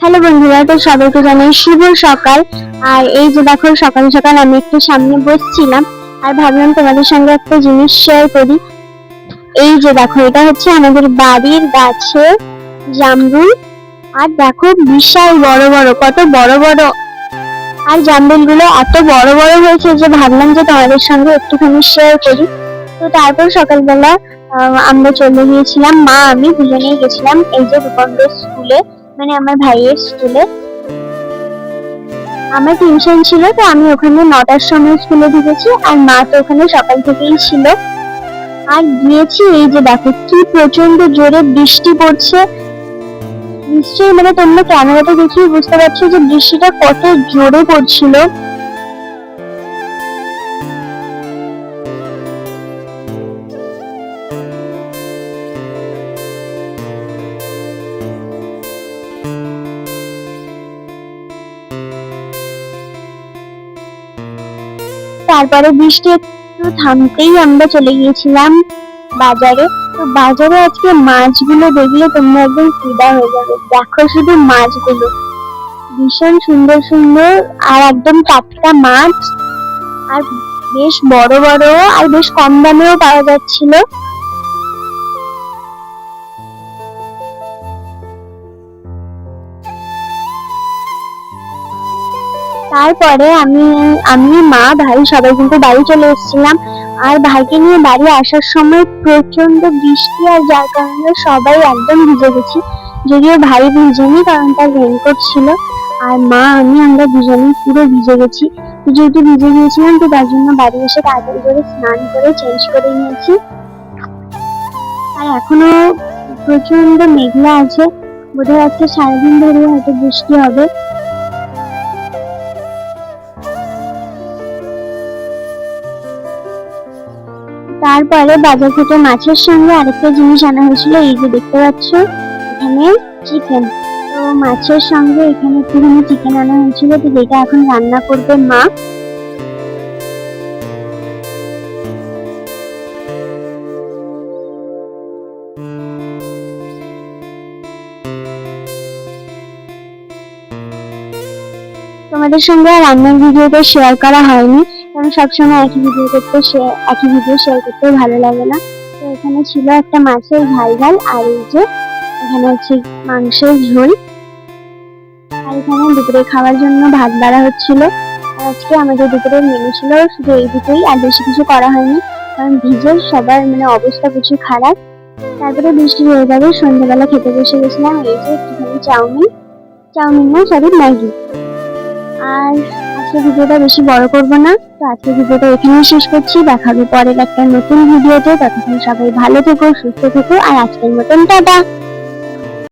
Hello বন্ধুরা, তো সবাইকে জানাই শুভ সকাল। আর এই যে দেখো, সকাল সকাল আমি একটু সামনে বসছিলাম আর ভাবলাম তোমাদের সঙ্গে একটা জিনিস শেয়ার করি। এই যে দেখো, এটা হচ্ছে আমাদের বাড়ির গাছে জামরুল। আর দেখো বিশাল বড় বড়, কত বড় বড়। আর জামরুল গুলো এত বড় বড় হয়েছে যে ভাবলাম যে তোমাদের সঙ্গে একটুখানি শেয়ার করি। তো তারপর সকালবেলা আমরা চলে গিয়েছিলাম, মা আমি দুজনেই গেছিলাম এই যে রূপন্দের স্কুলে, মানে আমার ভাইয়ের স্কুলে। আমার টিউশন ছিল, তো আমি ওখানে 9টার সময় স্কুলে ঢুকেছি, আর মা তো ওখানে সকাল থেকেই ছিল। আর গিয়েছি, এই যে দেখো কি প্রচন্ড জোরে বৃষ্টি পড়ছে। নিশ্চয়ই মানে তোমরা ক্যামেরাতে দেখেই বুঝতে পারছো যে বৃষ্টিটা কত জোরে পড়ছিল। তারপরে বৃষ্টি একটু থামতেই আমরা চলে গিয়েছিলাম বাজারে। তো বাজারে আজকে মাছগুলো দেখলে তোমরা একদম ফিদা হয়ে যাবে। দেখো শুধু মাছগুলো, ভীষণ সুন্দর সুন্দর আর একদম টাটকা মাছ। আর বেশ বড় বড় আর বেশ কম দামেও পাওয়া যাচ্ছিল। তারপরে আমি মা ভাই সবাই কিন্তু বাড়ি চলে এসেছিলাম। আর ভাইকে নিয়ে বাড়ি আসার সময় প্রচন্ড বৃষ্টি, আর যার কারণে সবাই একদম ভিজে গেছি। যদিও ভাই ভিজেনি, কারণ তার রেইনকোট ছিল। আর মা আমরা দুজনেই পুরো ভিজে গেছি। যেহেতু ভিজে গিয়েছিলাম, তো তার জন্য বাড়ি এসে তাড়াতাড়ি করে স্নান করে চেঞ্জ করে নিয়েছি। আর এখনো প্রচন্ড মেঘলা আছে, বোধহয় আজকে সারাদিন ধরে হয়তো বৃষ্টি হবে। তারপরে বাজার থেকে মাছের সঙ্গে আরেকটা জিনিস আনা হয়েছিল, এই যে দেখতে পাচ্ছ এখানে চিকেন। তো মাছের সঙ্গে এখানে একটুখানি চিকেন আনা হয়েছিল, তো যেটা এখন রান্না করবে মা। তোমাদের সঙ্গে রান্নার ভিডিওটা শেয়ার করা হয়নি, কারণ সবসময় একই ভিডিও শেয়ার করতে ভালো লাগে না। তো এখানে ছিল একটা মাছের ঝাল, আর এই যে এখানে হচ্ছে মাংসের ঝোল। আর এখানে দুপুরে খাওয়ার জন্য ভাত বাড়া হচ্ছিল। আর আজকে আমাদের দুপুরের মেনু ছিল শুধু এই দুটোই, আর বেশি কিছু করা হয়নি, কারণ ভিজে সবার মানে অবস্থা প্রচুর খারাপ। তারপরে বৃষ্টি হয়ে যাবে, সন্ধ্যাবেলা খেতে বসে গেছিলাম এই যে একটুখানি চাউমিন না সরি ম্যাগি। আর আজকে ভিডিওটা বেশি বড় করবো না, তো আজকে ভিডিওটা এখানেই শেষ করছি। দেখা হবে পরের একটা নতুন ভিডিওতে। ততক্ষণ সবাই ভালো থেকো, সুস্থ থেকো, আর আজকের মতন টাটা।